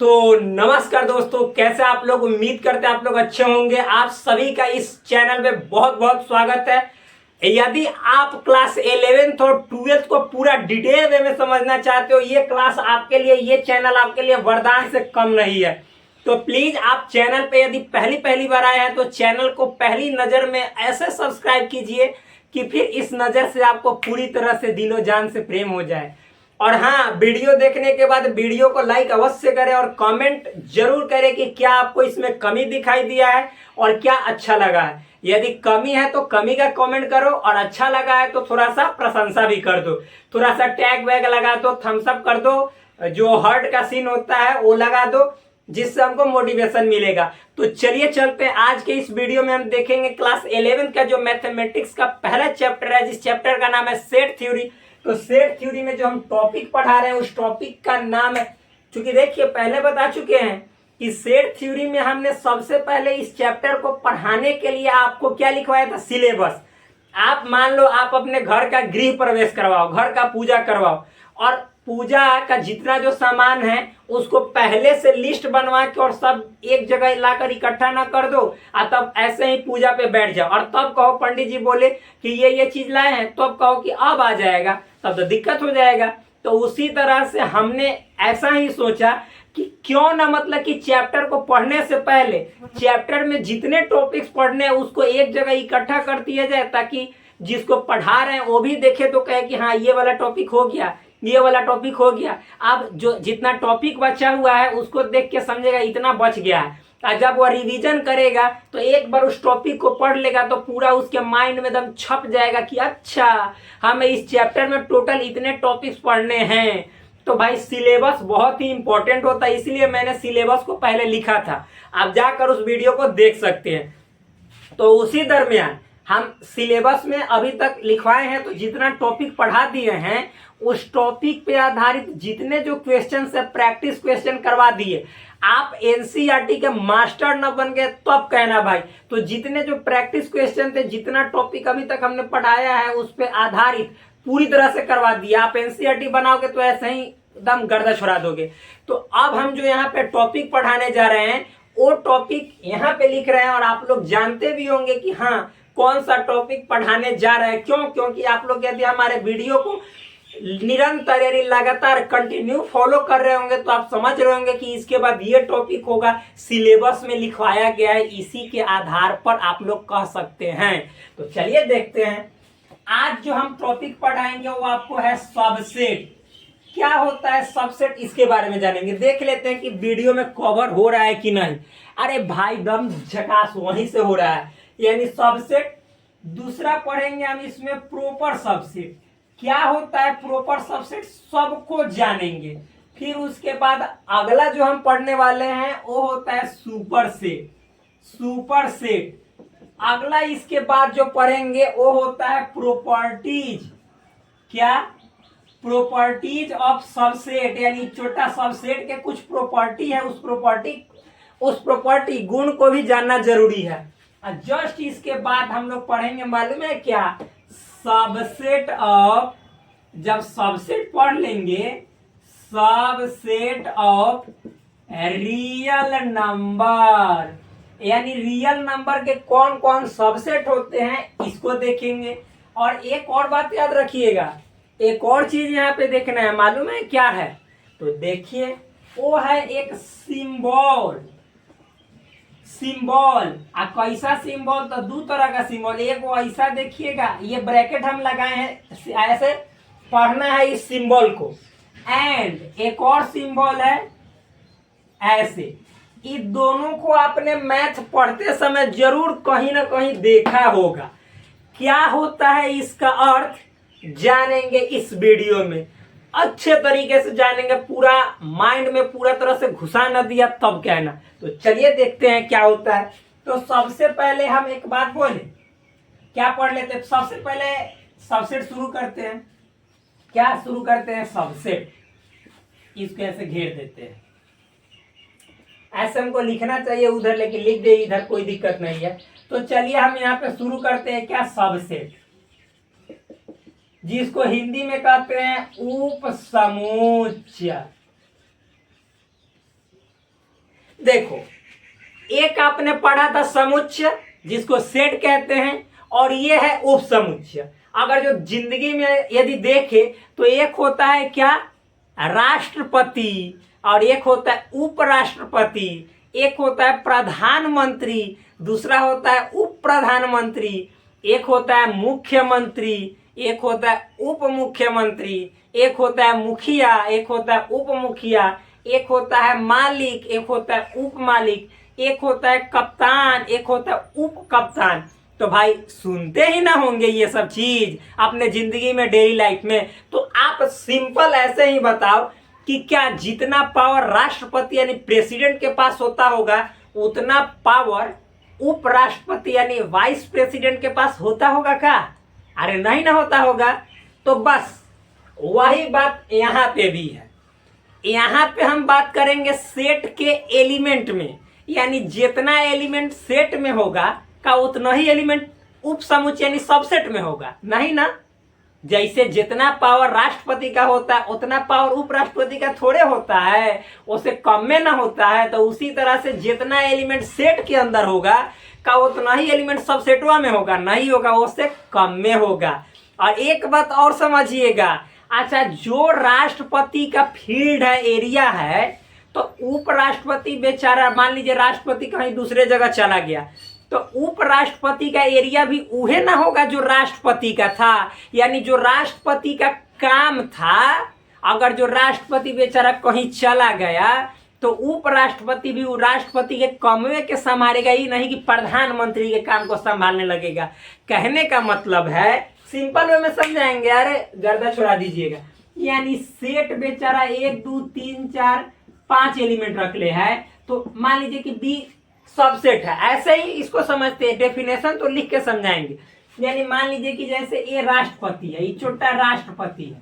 तो नमस्कार दोस्तों, कैसे आप लोग। उम्मीद करते हैं आप लोग अच्छे होंगे। आप सभी का इस चैनल में बहुत बहुत स्वागत है। यदि आप क्लास 11th और 12th को पूरा डिटेल वे में समझना चाहते हो, ये क्लास आपके लिए, ये चैनल आपके लिए वरदान से कम नहीं है। तो प्लीज आप चैनल पे यदि पहली पहली बार आए हैं तो चैनल को पहली नजर में ऐसे सब्सक्राइब कीजिए कि फिर इस नजर से आपको पूरी तरह से दिलो जान से प्रेम हो जाए। और हाँ, वीडियो देखने के बाद वीडियो को लाइक अवश्य करें और कमेंट जरूर करें कि क्या आपको इसमें कमी दिखाई दिया है और क्या अच्छा लगा है। यदि कमी है तो कमी का कमेंट करो और अच्छा लगा है तो थोड़ा सा प्रशंसा भी कर दो, थोड़ा सा टैग वैग लगा दो, थम्स अप कर दो, जो हार्ट का सीन होता है वो लगा दो, जिससे हमको मोटिवेशन मिलेगा। तो चलिए चलते हैं। आज के इस वीडियो में हम देखेंगे क्लास 11 का जो मैथमेटिक्स का पहला चैप्टर है, जिस चैप्टर का नाम है सेट थ्योरी। तो सेट थ्योरी में जो हम टॉपिक पढ़ा रहे हैं उस टॉपिक का नाम है, क्योंकि देखिए पहले बता चुके हैं कि सेट थ्योरी में हमने सबसे पहले इस चैप्टर को पढ़ाने के लिए आपको क्या लिखवाया था, सिलेबस। आप मान लो आप अपने घर का गृह प्रवेश करवाओ, घर का पूजा करवाओ, और पूजा का जितना जो सामान है उसको पहले से लिस्ट बनवा के और सब एक जगह लाकर इकट्ठा ना कर दो, और तब ऐसे ही पूजा पे बैठ जाओ और तब कहो पंडित जी बोले कि ये चीज लाए हैं, तब कहो कि अब आ जाएगा, तब तो दिक्कत हो जाएगा। तो उसी तरह से हमने ऐसा ही सोचा कि क्यों ना, मतलब कि चैप्टर को पढ़ने से पहले चैप्टर में जितने टॉपिक्स पढ़ने हैं उसको एक जगह इकट्ठा कर दिया जाए, ताकि जिसको पढ़ा रहे हैं वो भी देखे तो कहे कि हाँ ये वाला टॉपिक हो गया, ये वाला टॉपिक हो गया। अब जो जितना टॉपिक बचा हुआ है उसको देख के समझेगा इतना बच गया है, और जब वो रिवीजन करेगा तो एक बार उस टॉपिक को पढ़ लेगा तो पूरा उसके माइंड में एकदम छप जाएगा कि अच्छा हमें इस चैप्टर में टोटल इतने टॉपिक्स पढ़ने हैं। तो भाई सिलेबस बहुत ही इंपॉर्टेंट होता है, इसलिए मैंने सिलेबस को पहले लिखा था। आप जाकर उस वीडियो को देख सकते हैं। तो उसी दरमियान हम सिलेबस में अभी तक लिखवाए हैं, तो जितना टॉपिक पढ़ा दिए हैं उस टॉपिक पे आधारित जितने जो क्वेश्चन है प्रैक्टिस क्वेश्चन करवा दिए। आप एनसीईआरटी के मास्टर न बन गए तब कहना भाई। तो जितने जो प्रैक्टिस क्वेश्चन थे, जितना टॉपिक अभी तक हमने पढ़ाया है उस पे आधारित पूरी तरह से करवा दिया। आप एनसीईआरटी बनाओगे तो ऐसे ही एकदम गर्दा छुड़ा दोगे। तो अब हम जो यहाँ पे टॉपिक पढ़ाने जा रहे हैं वो टॉपिक यहाँ पे लिख रहे हैं, और आप लोग जानते भी होंगे कि हाँ कौन सा टॉपिक पढ़ाने जा रहे हैं। क्यों? क्योंकि आप लोग यदि हमारे वीडियो को निरंतर यानी लगातार कंटिन्यू फॉलो कर रहे होंगे तो आप समझ रहे होंगे कि इसके बाद ये टॉपिक होगा, सिलेबस में लिखवाया गया है, इसी के आधार पर आप लोग कह सकते हैं। तो चलिए देखते हैं। आज जो हम टॉपिक पढ़ाएंगे वो आपको है सबसेट। क्या होता है सबसेट, इसके बारे में जानेंगे। देख लेते हैं कि वीडियो में कवर हो रहा है कि नहीं। अरे भाई दम झकास वहीं से हो रहा है, यानी सबसेट। दूसरा पढ़ेंगे हम इसमें प्रोपर सबसेट। क्या होता है प्रोपर सबसेट, सबको जानेंगे। फिर उसके बाद अगला जो हम पढ़ने वाले हैं वो होता है सुपर सेट। सुपर सेट अगला इसके बाद जो पढ़ेंगे वो होता है प्रॉपर्टीज। क्या? प्रॉपर्टीज ऑफ सबसेट, यानी छोटा सबसेट के कुछ प्रॉपर्टी है, उस प्रॉपर्टी गुण को भी जानना जरूरी है। और जस्ट इसके बाद हम लोग पढ़ेंगे, मालूम है क्या, सबसेट ऑफ, जब सबसेट पढ़ लेंगे, सबसेट ऑफ रियल नंबर, यानी रियल नंबर के कौन कौन सबसेट होते हैं इसको देखेंगे। और एक और बात याद रखिएगा, एक और चीज यहाँ पे देखना है, मालूम है क्या है, तो देखिए वो है एक सिंबल। सिंबल आ कैसा सिंबल, तो दो तरह का सिंबल। एक वो ऐसा देखिएगा, ये ब्रैकेट हम लगाए हैं, ऐसे पढ़ना है इस सिंबल को। एंड एक और सिंबल है ऐसे। इन दोनों को आपने मैथ पढ़ते समय जरूर कहीं ना कहीं देखा होगा। क्या होता है इसका अर्थ जानेंगे इस वीडियो में, अच्छे तरीके से जानेंगे, पूरा माइंड में पूरा तरह से घुसा न दिया तब कहना। तो चलिए देखते हैं क्या होता है। तो सबसे पहले हम एक बात बोले, क्या पढ़ लेते हैं। सबसे पहले सबसेट शुरू करते हैं। क्या शुरू करते हैं? सबसेट। इसको ऐसे घेर देते हैं, ऐसे हमको लिखना चाहिए उधर, लेकिन लिख दे इधर, कोई दिक्कत नहीं है। तो चलिए हम यहाँ पे शुरू करते हैं क्या, सबसेट, जिसको हिंदी में कहते हैं उपसमुच्चय। देखो, एक आपने पढ़ा था समुच्चय जिसको सेट कहते हैं, और ये है उपसमुच्चय। अगर जो जिंदगी में यदि देखे तो एक होता है क्या, राष्ट्रपति, और एक होता है उपराष्ट्रपति, एक होता है प्रधानमंत्री, दूसरा होता है उप प्रधानमंत्री, एक होता है मुख्यमंत्री, एक होता है उप मुख्यमंत्री, एक होता है मुखिया, एक होता है उप मुखिया, एक होता है मालिक, एक होता है उप मालिक, एक होता है कप्तान, एक होता है उप कप्तान। तो भाई सुनते ही ना होंगे ये सब चीज अपने जिंदगी में, डेली लाइफ में। तो आप सिंपल ऐसे ही बताओ कि क्या जितना पावर राष्ट्रपति यानी प्रेसिडेंट के पास होता होगा उतना पावर उपराष्ट्रपति यानी वाइस प्रेसिडेंट के पास होता होगा क्या? अरे नहीं ना होता होगा। तो बस वही बात यहाँ पे भी है। यहाँ पे हम बात करेंगे सेट के एलिमेंट में, यानी जितना एलिमेंट सेट में होगा का उतना ही एलिमेंट उपसमुच्चय यानी सबसेट में होगा, नहीं ना। जैसे जितना पावर राष्ट्रपति का होता है उतना पावर उपराष्ट्रपति का थोड़े होता है, उससे कम में ना होता है। तो उसी तरह से जितना एलिमेंट सेट के अंदर होगा का उतना ही एलिमेंट सबसेटवा में होगा, नहीं होगा, उससे कम में होगा। और एक बात और समझिएगा, अच्छा जो राष्ट्रपति का फील्ड है, एरिया है, तो उपराष्ट्रपति बेचारा, मान लीजिए राष्ट्रपति कहीं दूसरे जगह चला गया तो उपराष्ट्रपति का एरिया भी उहे ना होगा जो राष्ट्रपति का था। यानी जो राष्ट्रपति का काम था, अगर जो राष्ट्रपति बेचारा कहीं चला गया तो उपराष्ट्रपति भी राष्ट्रपति के कमवे के संभालेगा, ही नहीं कि प्रधानमंत्री के काम को संभालने लगेगा। कहने का मतलब है, सिंपल वे में समझाएंगे, अरे गर्दा छोड़ा दीजिएगा। यानी सेट बेचारा 1 2 3 4 5 एलिमेंट रख ले है, तो मान लीजिए कि बी सबसेट है। ऐसे ही इसको समझते हैं, डेफिनेशन तो लिख के समझाएंगे। यानी मान लीजिए कि जैसे ए राष्ट्रपति है, ये छोटा राष्ट्रपति है,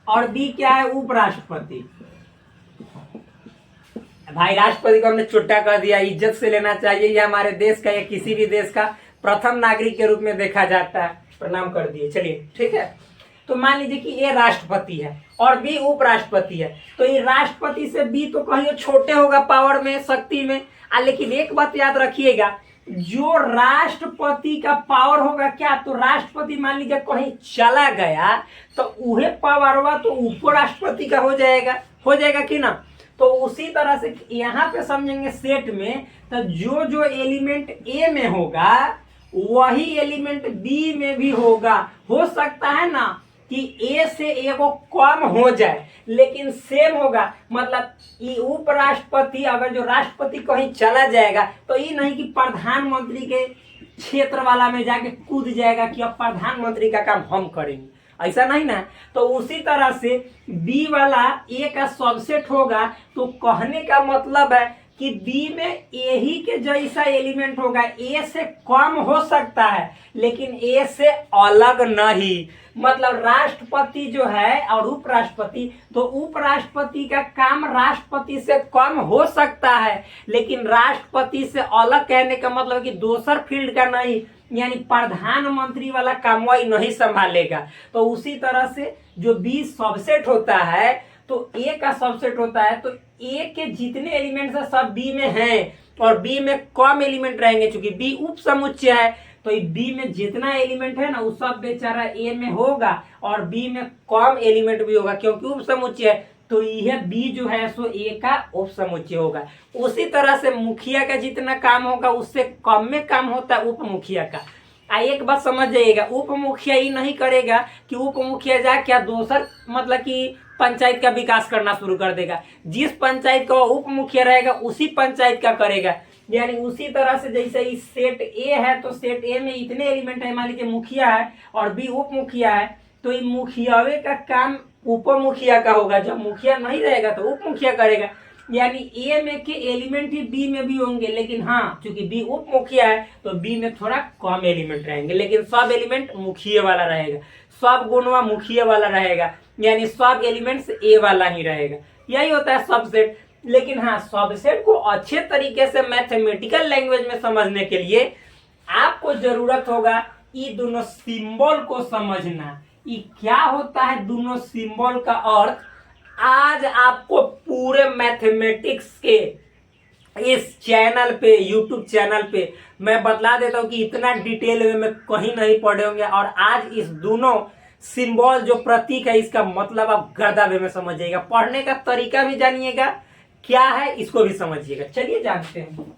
और बी क्या है, उपराष्ट्रपति। भाई राष्ट्रपति को हमने छोटा कर दिया, इज्जत से लेना चाहिए, ये हमारे देश का या किसी भी देश का प्रथम नागरिक के रूप में देखा जाता है, प्रणाम कर दिए, चलिए ठीक है। तो मान लीजिए कि ए राष्ट्रपति है और बी उपराष्ट्रपति है, तो ये राष्ट्रपति से बी तो कहीं छोटे होगा पावर में, शक्ति में। लेकिन एक बात याद रखिएगा, जो राष्ट्रपति का पावर होगा क्या, तो राष्ट्रपति मान लीजिए कहीं चला गया तो उहे पावरवा तो उपराष्ट्रपति का हो जाएगा कि ना। तो उसी तरह से यहाँ पे समझेंगे सेट में, तो जो जो एलिमेंट ए में होगा वही एलिमेंट बी में भी होगा। हो सकता है ना कि ए से एगो कम हो जाए लेकिन सेम होगा। मतलब ये उपराष्ट्रपति अगर जो राष्ट्रपति कहीं चला जाएगा तो ये नहीं कि प्रधानमंत्री के क्षेत्र वाला में जाके कूद जाएगा कि अब प्रधानमंत्री का काम हम करेंगे, ऐसा नहीं ना। तो उसी तरह से बी वाला ए का सबसेट होगा, तो कहने का मतलब है कि बी में ए ही के जैसा एलिमेंट होगा, ए से कम हो सकता है लेकिन ए से अलग नहीं। मतलब राष्ट्रपति जो है और उपराष्ट्रपति, तो उपराष्ट्रपति का काम राष्ट्रपति से कम हो सकता है लेकिन राष्ट्रपति से अलग, कहने का मतलब कि दोसर फील्ड का नहीं, यानी प्रधानमंत्री वाला काम वही नहीं संभालेगा। तो उसी तरह से जो बी सबसेट होता है तो ए का सबसेट होता है, तो ए के जितने एलिमेंट्स है सब बी में हैं और बी में कम एलिमेंट रहेंगे। चूंकि बी उप समुच्चय है तो बी में जितना एलिमेंट है ना वो सब बेचारा ए में होगा और बी में कम एलिमेंट भी होगा, क्योंकि उप समुच्चय है। तो यह बी जो है सो ए का उप समुच्चय होगा। उसी तरह से मुखिया का जितना काम होगा उससे कम में काम होता है उप मुखिया का। एक बात समझ जाइएगा, उप मुखिया ही नहीं करेगा कि उप मुखिया जा क्या दोसर मतलब कि पंचायत का विकास करना शुरू कर देगा। जिस पंचायत का उप मुखिया रहेगा उसी पंचायत का करेगा। यानी उसी तरह से जैसे इस सेट ए है तो सेट ए में इतने एलिमेंट है, मान लीजिए मुखिया है और बी उप मुखिया है, तो ये मुखियावे का काम उप मुखिया का होगा। जब मुखिया नहीं रहेगा तो उप मुखिया करेगा। यानी ए में के एलिमेंट ही बी में भी होंगे, लेकिन हाँ चूंकि बी उप मुखिया है तो बी में थोड़ा कम एलिमेंट रहेंगे, लेकिन सब एलिमेंट मुखिया वाला रहेगा, सब गुणवा मुखिया वाला रहेगा, यानी सब एलिमेंट्स ए वाला ही रहेगा। यही होता है सबसेट। लेकिन हाँ, सबसेट को अच्छे तरीके से मैथमेटिकल लैंग्वेज में समझने के लिए आपको जरूरत होगा ये दोनों सिंबल को समझना। ये क्या होता है दोनों सिंबल का अर्थ आज आपको पूरे मैथमेटिक्स के इस चैनल पे, यूट्यूब चैनल पे मैं बतला देता हूं कि इतना डिटेल में कहीं नहीं पढ़े होंगे। और आज इस दोनों सिंबल जो प्रतीक है इसका मतलब आप गदा वे में समझिएगा, पढ़ने का तरीका भी जानिएगा क्या है इसको भी समझिएगा। चलिए जानते हैं,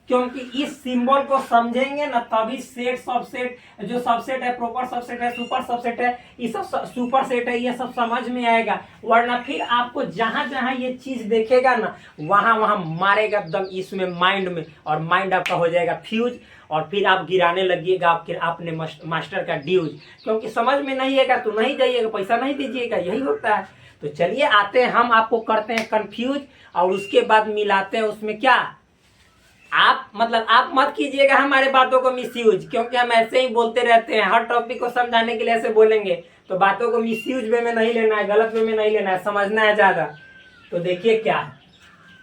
क्योंकि इस सिंबल को समझेंगे ना तभी सेट, सबसेट, जो सबसेट है, प्रॉपर सबसेट है, सुपर सबसेट है, ये सब सुपर सेट है, ये सब समझ में आएगा। वरना फिर आपको जहां जहां ये चीज देखेगा ना वहां वहां मारेगा एकदम इसमें माइंड में, और माइंड आपका हो जाएगा फ्यूज, और फिर आप गिराने लगिएगा आपने मास्टर का ड्यूज, क्योंकि समझ में नहीं आएगा तो नहीं जाइएगा, पैसा नहीं दीजिएगा, यही होता है। तो चलिए आते हैं, हम आपको करते हैं कंफ्यूज और उसके बाद मिलाते हैं उसमें क्या। आप मत कीजिएगा हमारे बातों को मिसयूज, क्योंकि हम ऐसे ही बोलते रहते हैं, हर टॉपिक को समझाने के लिए ऐसे बोलेंगे, तो बातों को मिसयूज वे में नहीं लेना है, गलत वे में नहीं लेना है, समझना है ज्यादा। तो देखिए क्या है,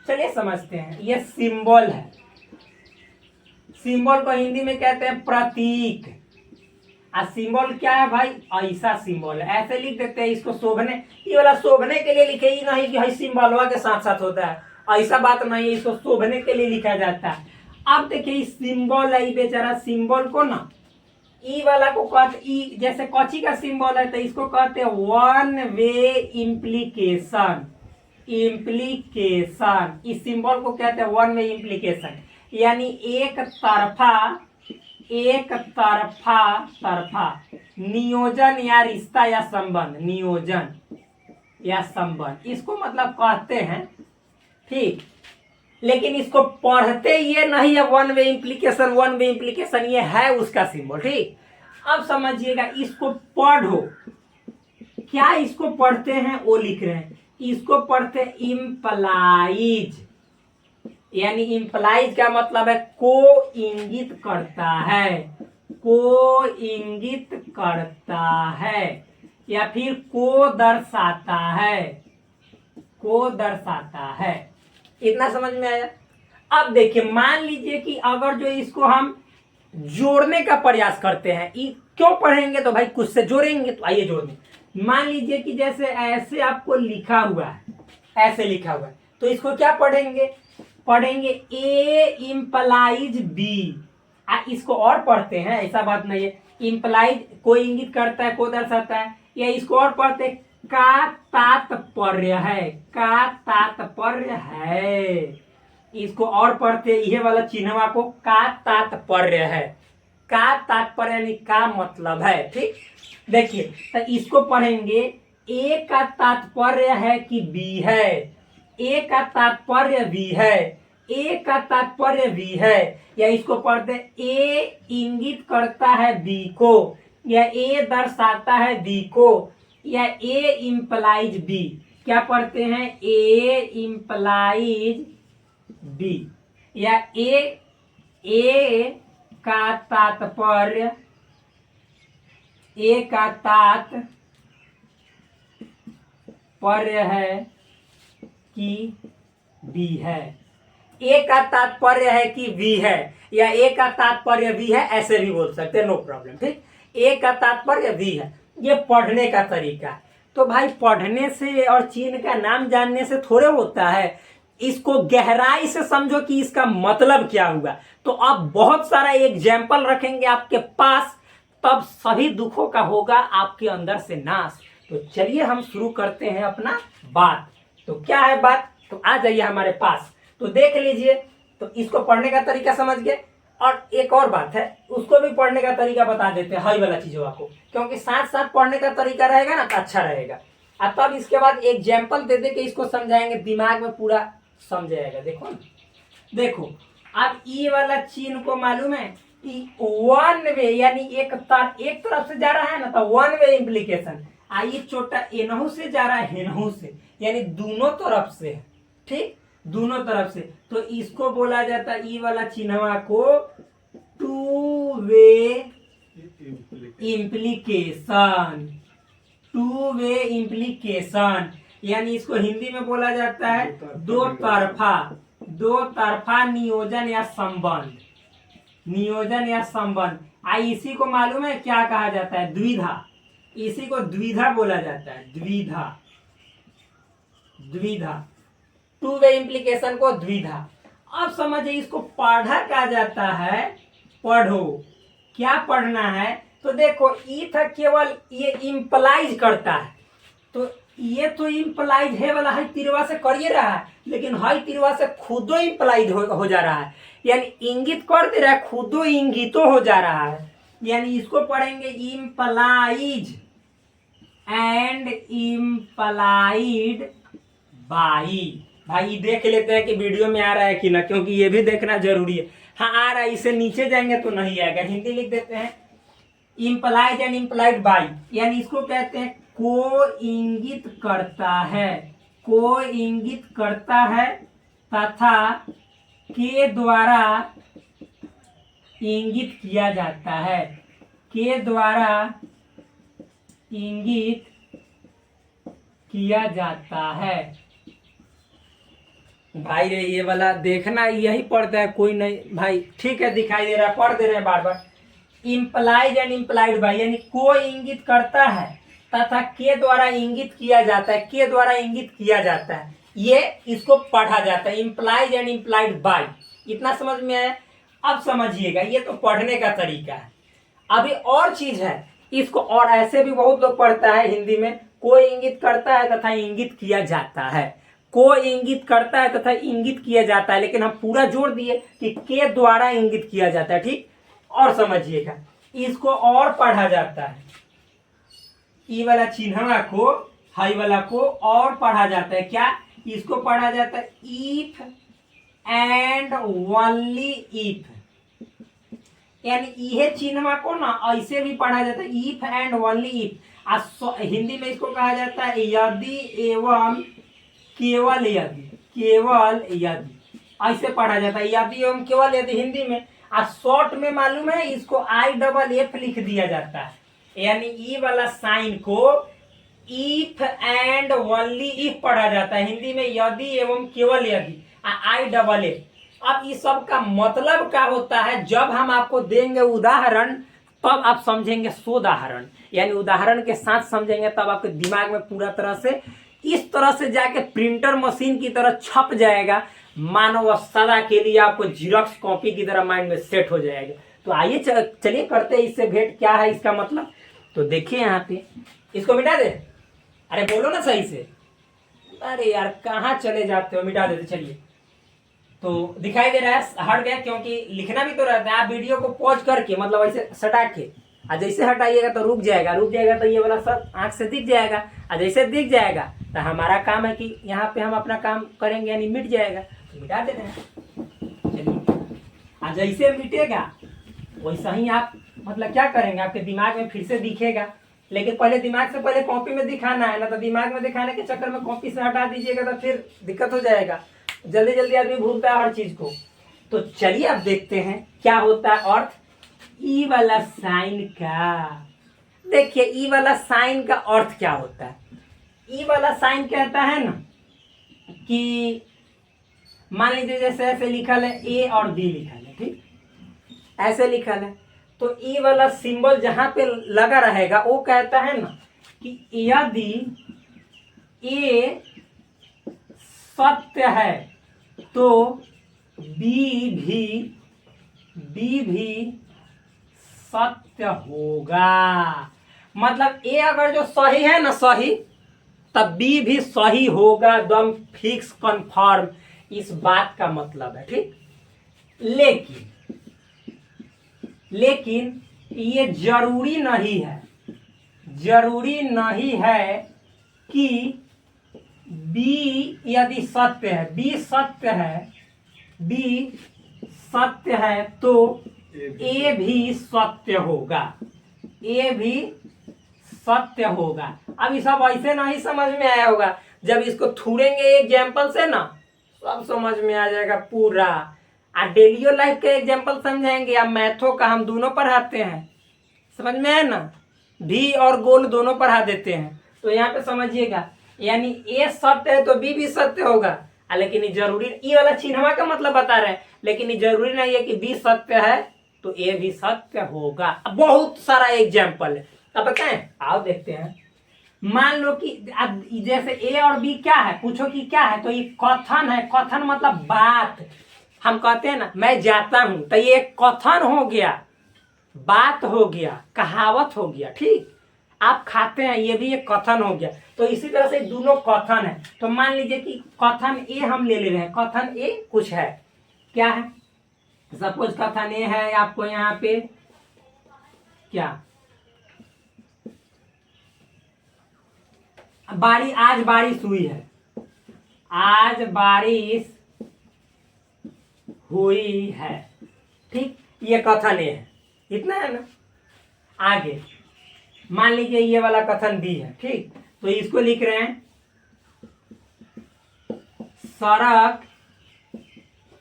चलिए समझते हैं। ये सिंबल है, सिंबल को हिंदी में कहते हैं प्रतीक। सिंबल क्या है भाई, ऐसा सिंबल है, ऐसे लिख देते हैं इसको शोभने, ये वाला शोभने के लिए लिखे ही नहीं कि सिंबलवा के साथ साथ होता है, ऐसा बात नहीं है, इसको शोभने के लिए लिखा जाता है। अब देखिए सिंबल है, बेचारा सिंबल को ना ई वाला को कहते, ई जैसे कॉची का सिंबल है तो इसको कहते हैं वन वे इम्प्लीकेशन। इम्प्लीकेशन, इस सिंबल को कहते हैं वन वे इम्प्लीकेशन, यानी एक तरफा नियोजन या रिश्ता या संबंध, नियोजन या संबंध इसको मतलब कहते हैं, ठीक। लेकिन इसको पढ़ते ये नहीं है one way implication, one way implication ये है उसका सिंबल, ठीक। अब समझिएगा, इसको पढ़ो, क्या इसको पढ़ते हैं वो लिख रहे हैं, इसको पढ़ते हैं इम्प्लाइज, यानी इम्प्लाइज का मतलब है को इंगित करता है, को इंगित करता है, या फिर को दर्शाता है, को दर्शाता है। इतना समझ में आया। अब देखिए, मान लीजिए कि अगर जो इसको हम जोड़ने का प्रयास करते हैं, क्यों पढ़ेंगे तो भाई कुछ से जोड़ेंगे, तो आइए जोड़ने। मान लीजिए कि जैसे ऐसे आपको लिखा हुआ है, ऐसे लिखा हुआ है, तो इसको क्या पढ़ेंगे ए इम्प्लाइज बी। इसको और पढ़ते हैं, ऐसा बात नहीं है, इम्प्लाइज को इंगित करता है, को दर्शाता है, या इसको और पढ़ते हैं का तात्पर्य है, का तात्पर्य है, इसको और पढ़ते ये वाला चिन्हवा को का तात्पर्य है, का तात्पर्य यानी का मतलब है, ठीक। देखिए तो इसको पढ़ेंगे ए का तात्पर्य है कि बी है, ए का तात्पर्य बी है, ए का तात्पर्य बी है, या इसको पढ़ते ए इंगित करता है बी को, या ए दर्शाता है बी को, या ए इम्प्लाइज बी। क्या पढ़ते हैं, ए इम्प्लाइज बी, या ए का तात्पर्य, ए का तात्पर्य है कि बी है, ए का तात्पर्य है कि बी है, या ए का तात्पर्य बी है, ऐसे भी बोल सकते हैं, नो प्रॉब्लम, ठीक। ए का तात्पर्य बी है, ये पढ़ने का तरीका है। तो भाई पढ़ने से और चिन्ह का नाम जानने से थोड़े होता है, इसको गहराई से समझो कि इसका मतलब क्या हुआ। तो अब बहुत सारा एग्जाम्पल रखेंगे आपके पास, तब सभी दुखों का होगा आपके अंदर से नाश। तो चलिए हम शुरू करते हैं अपना बात। तो क्या है बात, तो आ जाइए हमारे पास, तो देख लीजिए। तो इसको पढ़ने का तरीका समझ गए, और एक और बात है, उसको भी पढ़ने का तरीका बता देते हैं, हई वाला चीजों को, क्योंकि साथ साथ पढ़ने का तरीका रहेगा ना तो अच्छा रहेगा। और तब इसके बाद एग्जाम्पल दे दे के इसको समझाएंगे, दिमाग में पूरा समझ जाएगा। देखो देखो, अब ये वाला चिन्ह को मालूम है कि वन वे, यानी एक तरफ से जा रहा है ना, तो वन वे इम्प्लीकेशन। आइए छोटा एनहू से जा रहा है हेनहू से, यानी दोनों तरफ से, ठीक, दोनों तरफ से। तो इसको बोला जाता है, ई वाला चिन्हवा को two way implication, two way implication, यानी इसको हिंदी में बोला जाता है दो तरफा नियोजन या संबंध, नियोजन या संबंध। इसी को मालूम है क्या कहा जाता है, द्विधा, इसी को द्विधा बोला जाता है, द्विधा। द्विधा, टू वे इंप्लीकेशन को द्विधा। अब समझिए इसको पढ़ा कहा जाता है, पढ़ो। क्या पढ़ना है? तो देखो ईथ केवल ये इंप्लाइज करता है, तो ये तो इंप्लाइज है वाला है तिरवा से करिए रहा है, लेकिन हाई तिरवा से खुदो इंप्लाइज हो जा रहा है, यानी इंगित कर दे रहा है, खुदो इंगितो हो जा रहा है। यानी इसको पढ़ेंगे इंप्लाइज एंड इंप्लाइड बाई। भाई देख लेते हैं कि वीडियो में आ रहा है कि ना, क्योंकि ये भी देखना जरूरी है। हाँ आ रहा है, इसे नीचे जाएंगे तो नहीं आएगा। हिंदी लिख देते हैं इंप्लाइज एंड इंप्लाइड बाई, यानी इसको कहते हैं को इंगित करता है, को इंगित करता है तथा के द्वारा इंगित किया जाता है, के द्वारा इंगित किया जाता है। भाई रे ये वाला देखना, यही पढ़ता है कोई नहीं भाई, ठीक है दिखाई दे रहा है, पढ़ दे रहे हैं बार बार। इंप्लाइज एंड इंप्लाइड बाई, यानी को इंगित करता है तथा के द्वारा इंगित किया जाता है, के द्वारा इंगित किया जाता है, ये इसको पढ़ा जाता है इंप्लाइज एंड इंप्लाइड बाई। इतना समझ में आया? अब समझिएगा, ये तो पढ़ने का तरीका है। अभी और चीज है इसको, और ऐसे भी बहुत लोग पढ़ता है हिंदी में, को इंगित करता है तथा इंगित किया जाता है, को इंगित करता है तथा इंगित किया जाता है, लेकिन हम पूरा जोड़ दिए कि के द्वारा इंगित किया जाता है। ठीक, और समझिएगा इसको और पढ़ा जाता है, ई वाला चिन्हवा को, हाई वाला को और पढ़ा जाता है। क्या? इसको पढ़ा जाता है इफ एंड ओनली इफ, यानी यह चिन्हवा को ना ऐसे भी पढ़ा जाता है if and only if. Hindi में इसको कहा जाता है यदि एवं केवल यदि, केवल यदि, ऐसे पढ़ा जाता है यदि एवं केवल यदि हिंदी में। शॉर्ट में मालूम है इसको IFF लिख दिया जाता है, यानी ई वाला साइन को इफ एंड ओनली इफ पढ़ा जाता है हिंदी में, यदि एवं केवल यदि, IFF। अब इस सब का मतलब क्या होता है, जब हम आपको देंगे उदाहरण तब आप समझेंगे सोदाहरण, यानी उदाहरण के साथ समझेंगे तब आपके दिमाग में पूरा तरह से इस तरह से जाके प्रिंटर मशीन की तरह छप जाएगा, मानो सदा के लिए आपको जीरोक्स कॉपी की तरह माइंड में सेट हो जाएगा। तो आइए चलिए करते हैं इससे भेंट, क्या है इसका मतलब। तो देखिए यहाँ पे, इसको मिटा दे, अरे बोलो ना सही से, अरे यार कहाँ चले जाते हो, मिटा देते। चलिए, तो दिखाई दे रहा है, हट गया, क्योंकि लिखना भी तो रहता है। आप वीडियो को पॉज करके मतलब ऐसे सटा के, और जैसे हटाइएगा तो रुक जाएगा, रुक जाएगा तो ये वाला सब आंख से दिख जाएगा, और जैसे दिख जाएगा तो हमारा काम है कि यहाँ पे हम अपना काम करेंगे, यानी मिट जाएगा, तो मिटा देते हैं। चलिए, और जैसे मिटेगा वैसा ही आप मतलब क्या करेंगे, आपके दिमाग में फिर से दिखेगा, लेकिन पहले दिमाग से पहले कॉपी में दिखाना है ना, तो दिमाग में दिखाने के चक्कर में कॉपी से हटा दीजिएगा तो फिर दिक्कत हो जाएगा, जल्दी जल्दी आदमी भूलता है हर चीज को। तो चलिए अब देखते हैं क्या होता है अर्थ ई वाला साइन का। देखिए ई वाला साइन का अर्थ क्या होता है। ई वाला साइन कहता है ना कि मान लीजिए जैसे ऐसे लिखल है ए और बी लिखल है, ठीक ऐसे लिखल है, तो ई वाला सिंबल जहां पे लगा रहेगा वो कहता है ना कि यदि ए सत्य है तो बी भी सत्य होगा। मतलब ए अगर जो सही है ना, सही, तब बी भी सही होगा, एकदम फिक्स कंफर्म, इस बात का मतलब है, ठीक। लेकिन ये जरूरी नहीं है, जरूरी नहीं है कि बी यदि सत्य है, बी सत्य है तो ए भी सत्य होगा, ए भी सत्य होगा। अब ये सब ऐसे नहीं समझ में आया होगा, जब इसको थोड़ेंगे एग्जाम्पल से ना सब समझ में आ जाएगा पूरा। आ डेलियो लाइफ के एग्जाम्पल समझाएंगे या मैथों का, हम दोनों पढ़ाते हैं, समझ में है ना, भी और गोल दोनों पढ़ा देते हैं। तो यहाँ पे समझिएगा, यानी ए सत्य है तो बी भी सत्य होगा, लेकिन ये जरूरी, ये वाला चिन्हवा का मतलब बता रहे हैं, लेकिन ये जरूरी नहीं है कि बी सत्य है तो ए भी सत्य होगा। बहुत सारा एग्जाम्पल है, अब बताएं, आओ देखते हैं। मान लो कि अब जैसे ए और बी क्या है, पूछो कि क्या है, तो ये कथन है। कथन मतलब बात। हम कहते हैं ना मैं जाता हूं, तो ये एक कथन हो गया, बात हो गया, कहावत हो गया। ठीक, आप खाते हैं, ये भी एक कथन हो गया। तो इसी तरह से दोनों कथन है। तो मान लीजिए कि कथन ए हम ले रहे हैं, कथन ए कुछ है, क्या है, सपोज कथन ए है आपको यहाँ पे क्या, आज बारिश हुई है, आज बारिश हुई है। ठीक, ये कथन ए है, इतना है ना। आगे मान लीजिए ये वाला कथन बी है। ठीक, तो इसको लिख रहे हैं सड़क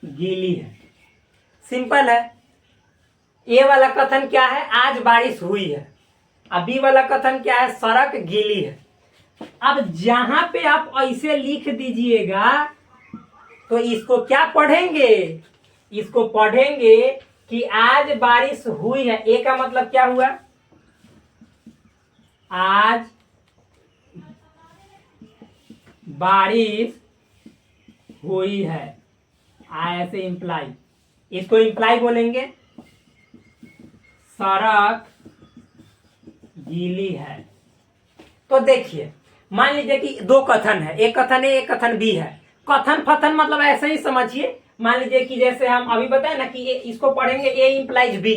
गीली है। सिंपल है। ए वाला कथन क्या है, आज बारिश हुई है। अब बी वाला कथन क्या है, सड़क गीली है। अब जहां पे आप ऐसे लिख दीजिएगा तो इसको क्या पढ़ेंगे, इसको पढ़ेंगे कि आज बारिश हुई है। ए का मतलब क्या हुआ, आज बारिश हुई है, ऐसे इंप्लाई, इसको इंप्लाई बोलेंगे सड़क गीली है। तो देखिए मान लीजिए कि दो कथन है, एक कथन है एक कथन बी है। कथन फथन मतलब ऐसे ही समझिए। मान लीजिए कि जैसे हम अभी बताए ना कि इसको पढ़ेंगे ए इंप्लाइज बी,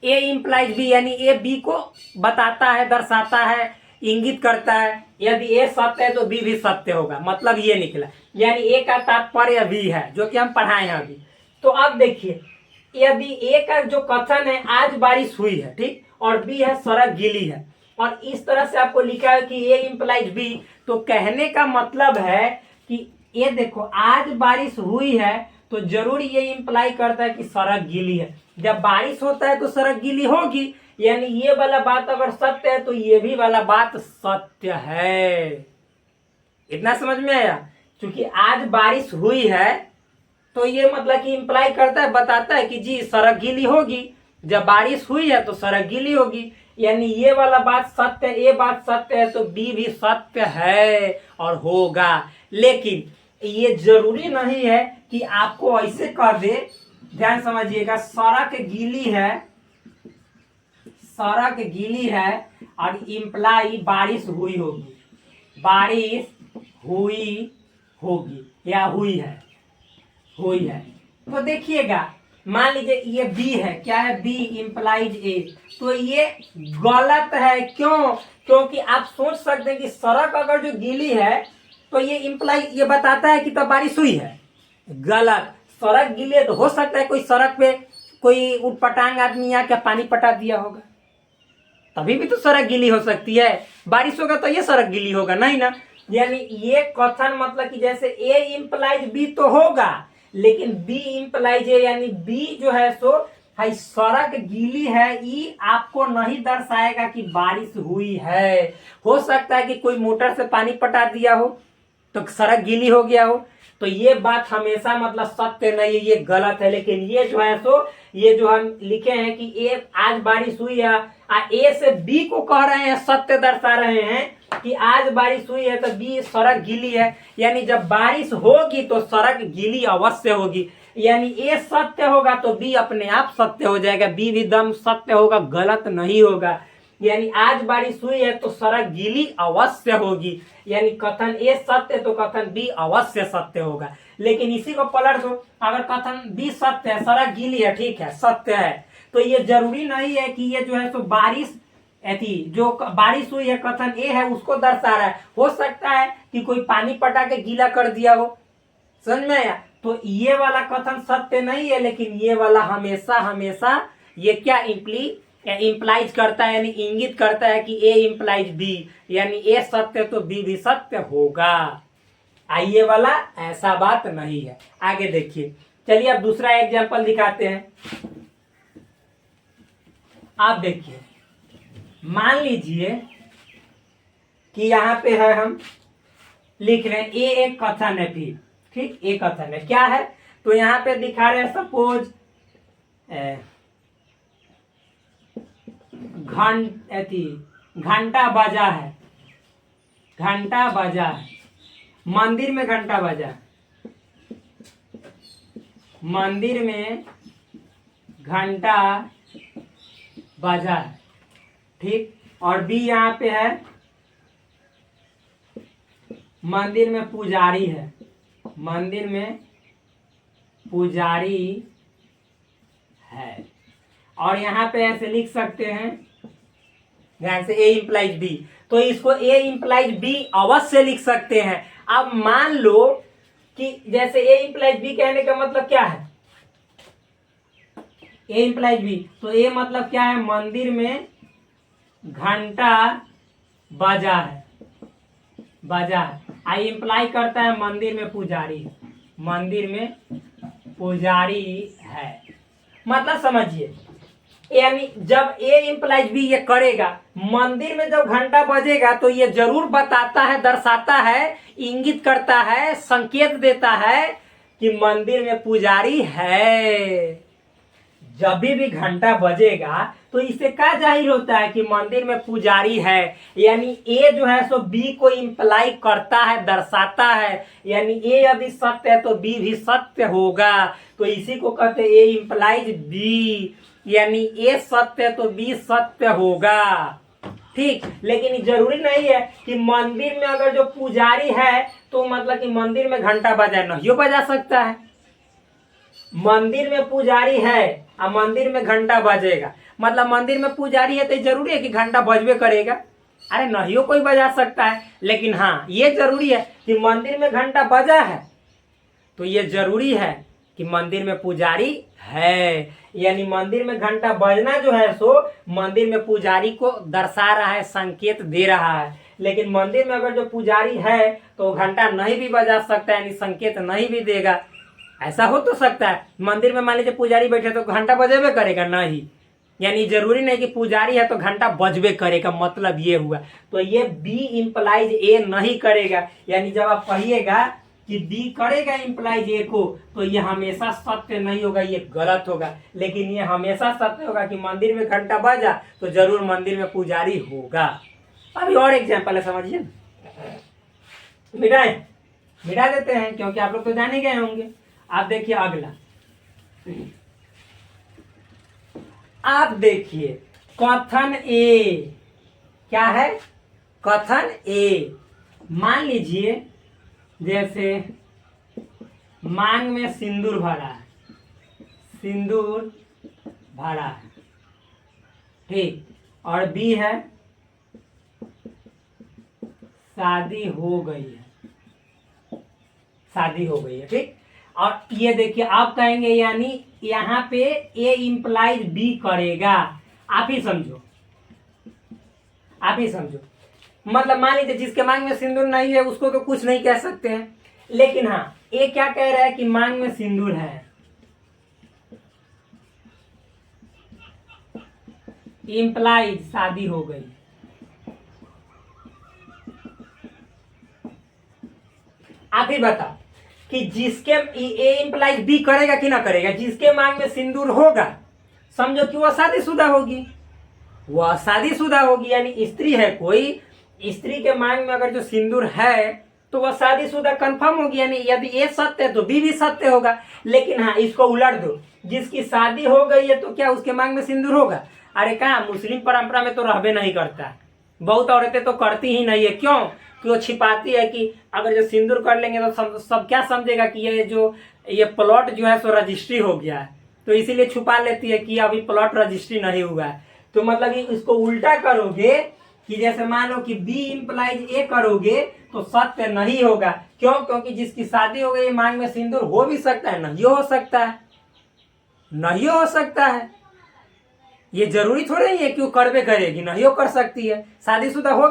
ए इंप्लाइज बी यानी ए बी को बताता है, दर्शाता है, इंगित करता है। यदि ए सत्य है तो बी भी सत्य होगा, मतलब ये निकला। यानी ए का तात्पर्य बी है, जो कि हम पढ़ाए हैं अभी। तो अब देखिए यदि ए का जो कथन है आज बारिश हुई है, ठीक, और बी है सड़क गीली है, और इस तरह से आपको लिखा है कि ए इंप्लाइज बी, तो कहने का मतलब है कि ये देखो आज बारिश हुई है तो जरूर ये इंप्लाई करता है कि सड़क गीली है। जब बारिश होता है तो सड़क गीली होगी, यानी ये वाला बात अगर सत्य है तो ये भी वाला बात सत्य है। इतना समझ में आया। क्योंकि आज बारिश हुई है तो ये मतलब कि इंप्लाई करता है, बताता है कि जी सड़क गीली होगी। जब बारिश हुई है तो सड़क गीली होगी, यानी ये वाला बात सत्य है, ये बात सत्य है, तो बी भी सत्य है और होगा। लेकिन ये जरूरी नहीं है कि आपको ऐसे कह दे। ध्यान समझिएगा, सड़क गीली है, सड़क गीली है और इंप्लाई बारिश हुई होगी, बारिश हुई होगी या हुई है, हुई है। तो देखिएगा मान लीजिए ये बी है, क्या है, बी इंप्लाइज ए, तो ये गलत है। क्यों, क्योंकि आप सोच सकते हैं कि सड़क अगर जो गीली है तो ये इंप्लाई, ये बताता है कि तब बारिश हुई है। गलत, सड़क गीली है तो हो सकता है कोई सड़क पे कोई उटपटांग आदमी आके पानी पटा दिया होगा, तभी भी तो सड़क गीली हो सकती है। बारिश होगा तो ये सड़क गीली होगा नहीं ना। यानी ये कथन मतलब कि जैसे ए इंप्लाइज बी तो होगा, लेकिन बी इंप्लाइज ए, यानी बी जो है सो है सड़क गीली है, ये आपको नहीं दर्शाएगा कि बारिश हुई है। हो सकता है कि कोई मोटर से पानी पटा दिया हो तो सड़क गीली हो गया हो, तो ये बात हमेशा मतलब सत्य नहीं है, ये गलत है। लेकिन ये जो है सो ये जो हम लिखे हैं कि ए आज बारिश हुई है, ए से बी को कह रहे हैं, सत्य दर्शा रहे हैं कि आज बारिश हुई है, तो बी सड़क गीली है, यानी जब बारिश होगी तो सड़क गीली अवश्य होगी। यानी ए सत्य होगा तो बी अपने आप सत्य हो जाएगा, बी भी दम सत्य होगा, गलत नहीं होगा। यानी आज बारिश हुई है तो सड़क गीली अवश्य होगी, यानी कथन ए सत्य तो कथन बी अवश्य सत्य होगा। लेकिन इसी को पलट दो, अगर कथन बी सत्य है, सड़क गीली है, ठीक है, सत्य है, तो ये जरूरी नहीं है कि ये जो है तो बारिश ऐसी जो बारिश हुई है कथन ए है उसको दर्शा रहा है। हो सकता है कि कोई पानी पटा के गीला कर दिया हो, समझ में आया। तो ये वाला कथन सत्य नहीं है, लेकिन ये वाला हमेशा हमेशा ये क्या इंप्लाइज करता है, यानी इंगित करता है कि ए इंप्लाइज बी, यानी ए सत्य तो बी भी सत्य होगा। आइए वाला ऐसा बात नहीं है। आगे देखिए, चलिए अब दूसरा एग्जांपल दिखाते हैं। आप देखिए, मान लीजिए कि यहां पे है, हम लिख रहे हैं ए एक कथन है, फिर ठीक, एक कथन है, क्या है, तो यहां पे दिखा रहे हैं सपोज घंटा बजा है, घंटा बजा है, मंदिर में घंटा बजा है, मंदिर में घंटा बजा है, ठीक। और बी यहाँ पे है, मंदिर में पुजारी है, मंदिर में पुजारी है। और यहाँ पे ऐसे लिख सकते हैं, ध्यान से, ए इंप्लाइज बी, तो इसको ए इंप्लाइज बी अवश्य लिख सकते हैं। अब मान लो कि जैसे ए इंप्लाइज बी कहने का मतलब क्या है, ए इंप्लाइज बी, तो ए मतलब क्या है, मंदिर में घंटा बजा है, बजा है। आई इंप्लाई करता है मंदिर में पुजारी है, मंदिर में पुजारी है। मतलब समझिए, यानी जब ए इंप्लाइज बी ये करेगा, मंदिर में जब घंटा बजेगा तो ये जरूर बताता है, दर्शाता है, इंगित करता है, संकेत देता है कि मंदिर में पुजारी है। जब भी घंटा बजेगा तो इससे क्या जाहिर होता है कि मंदिर में पुजारी है, यानी ए जो है सो बी को इंप्लाई करता है, दर्शाता है। यानी ए यदि सत्य है तो बी भी सत्य होगा, तो इसी को कहते हैं ए इंप्लाइज बी, यानी ए सत्य है तो बी सत्य होगा, ठीक। लेकिन जरूरी नहीं है कि मंदिर में अगर जो पुजारी है तो मतलब कि मंदिर में घंटा बजा, नहीं बजा सकता है। मंदिर में पुजारी है और मंदिर में घंटा बजेगा, मतलब मंदिर में पुजारी है तो जरूरी है कि घंटा बजबे करेगा, अरे नहीं कोई बजा सकता है। लेकिन हाँ, ये जरूरी है कि मंदिर में घंटा बजा है तो ये जरूरी है कि मंदिर में पुजारी है, यानी मंदिर में घंटा बजना जो है सो मंदिर में पुजारी को दर्शा रहा है, संकेत दे रहा है। लेकिन मंदिर में अगर जो पुजारी है तो घंटा नहीं भी बजा सकता है, यानी संकेत नहीं भी देगा। ऐसा हो तो सकता है, मंदिर में मान लीजिए पुजारी बैठे तो घंटा बजेबे करेगा नहीं, यानी जरूरी नहीं कि पुजारी है तो घंटा बजबे करेगा, मतलब ये हुआ। तो ये बी इंप्लाइज ए नहीं करेगा, यानी जब आप कहिएगा कि बी करेगा इंप्लाइज ए को तो ये हमेशा सत्य नहीं होगा, ये गलत होगा। लेकिन ये हमेशा सत्य होगा कि मंदिर में घंटा बजा तो जरूर मंदिर में पुजारी होगा। अभी और एग्जाम्पल है, समझिए, मिटा देते हैं क्योंकि आप लोग तो जाने गए होंगे। आप देखिए अगला, आप देखिए कथन ए, क्या है, कथन ए। मान लीजिए जैसे मांग में सिंदूर भरा है, सिंदूर भरा है, ठीक। और बी है शादी हो गई है, शादी हो गई है, ठीक। और ये देखिए आप कहेंगे यानी यहाँ पे ए इंप्लाइज बी करेगा, आप ही समझो, आप ही समझो। मतलब मान लीजिए जिसके मांग में सिंदूर नहीं है उसको तो कुछ नहीं कह सकते हैं, लेकिन हाँ ए क्या कह रहा है कि मांग में सिंदूर है, इंप्लाइज शादी हो गई। आप ही बताओ कि जिसके ए इंप्लाइज बी करेगा कि ना करेगा, जिसके मांग में सिंदूर होगा समझो कि वह शादीशुदा होगी, वह शादीशुदा होगी, यानी स्त्री है कोई, स्त्री के मांग में अगर जो सिंदूर है तो वह शादीशुदा कंफर्म होगी, यानी यदि ए सत्य है तो बी भी सत्य होगा। लेकिन हाँ इसको उलट दो, जिसकी शादी हो गई है तो क्या उसके मांग में सिंदूर होगा? अरे कहाँ, मुस्लिम परंपरा में तो रहबे नहीं करता, बहुत औरतें तो करती ही नहीं है। क्यों? कि वो छिपाती है कि अगर जो सिंदूर कर लेंगे तो सब क्या समझेगा कि ये प्लॉट जो है सो रजिस्ट्री हो गया है, तो इसीलिए छुपा लेती है कि अभी प्लॉट रजिस्ट्री नहीं हुआ है। तो मतलब कि इसको उल्टा करोगे कि जैसे मान लो कि बी इंप्लाइज ए करोगे तो सत्य नहीं होगा। क्यों? क्योंकि जिसकी शादी हो गई मांग में सिंदूर हो भी सकता है, नहीं हो सकता है, नहीं हो सकता है। ये जरूरी थोड़ा ही है कि वो करबे करेगी, नहीं हो कर सकती है, शादीशुदा हो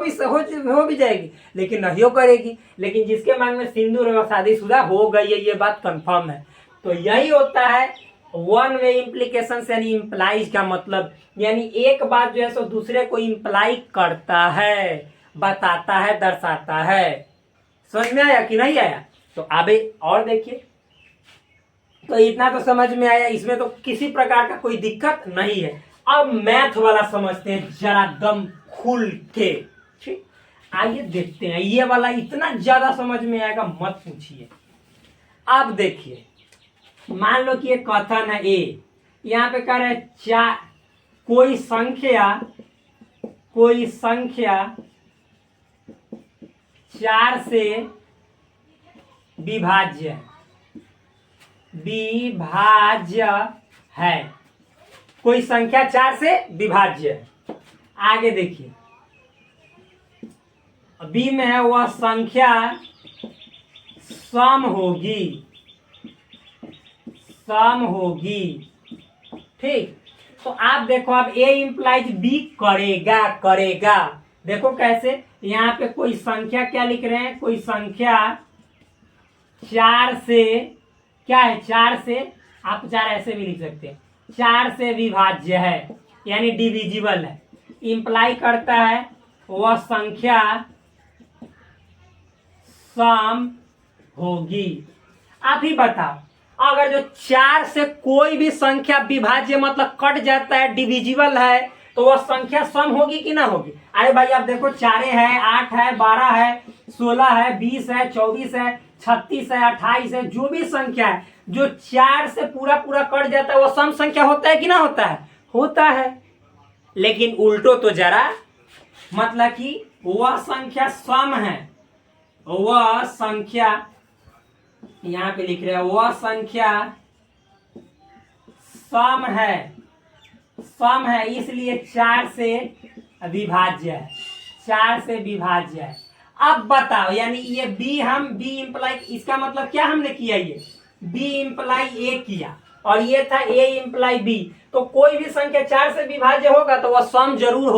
भी जाएगी लेकिन नहीं हो करेगी। लेकिन जिसके मांग में सिंदूर है शादीशुदा हो गई है, ये बात कंफर्म है। तो यही होता है वन वे इम्प्लीकेशन, यानी इम्प्लाइज का मतलब, यानी एक बात जो है सो दूसरे को इम्प्लाई करता है, बताता है, दर्शाता है। समझ में आया कि नहीं आया? तो आगे और देखिए, तो इतना तो समझ में आया, इसमें तो किसी प्रकार का कोई दिक्कत नहीं है। अब मैथ वाला समझते हैं जरा दम खुल के, ठीक। आइए देखते हैं, ये वाला इतना ज्यादा समझ में आएगा मत पूछिए। अब देखिए, मान लो कि एक कथन है ए, यहाँ पे कह रहे हैं चार, कोई संख्या 4 से विभाज्य है। कोई संख्या 4 से विभाज्य है। आगे देखिए, बी में है वह संख्या सम होगी। ठीक, तो आप देखो, अब ए इंप्लाइज बी करेगा। देखो कैसे, यहाँ पे कोई संख्या क्या लिख रहे हैं, कोई संख्या 4 से, क्या है 4 से, आप 4 ऐसे भी लिख सकते हैं, 4 से विभाज्य है, यानी डिविजिबल है। इंप्लाई करता है वह संख्या सम होगी। आप ही बताओ, अगर जो 4 से कोई भी संख्या विभाज्य मतलब कट जाता है, डिविजिबल है, तो वह संख्या सम होगी कि ना होगी? अरे भाई आप देखो, 4 है, 8 है, 12 है, 16 है, 20 है, 24 है, 36 है, 28 है, जो भी संख्या है जो 4 से पूरा कट जाता है, वह सम संख्या होता है कि ना होता है? होता है। लेकिन उल्टो तो जरा, मतलब कि वह संख्या सम है, वह संख्या, यहाँ पे लिख रहे हैं वह संख्या सम है, इसलिए 4 से विभाज्य है, 4 से विभाज्य है। अब बताओ, यानी ये बी इंप्लाई, इसका मतलब क्या हमने किया, ये बी इंप्लाई ए किया और ये था ए इंप्लाई बी। तो कोई भी संख्या 4 से विभाज्य होगा तो वह सम जरूर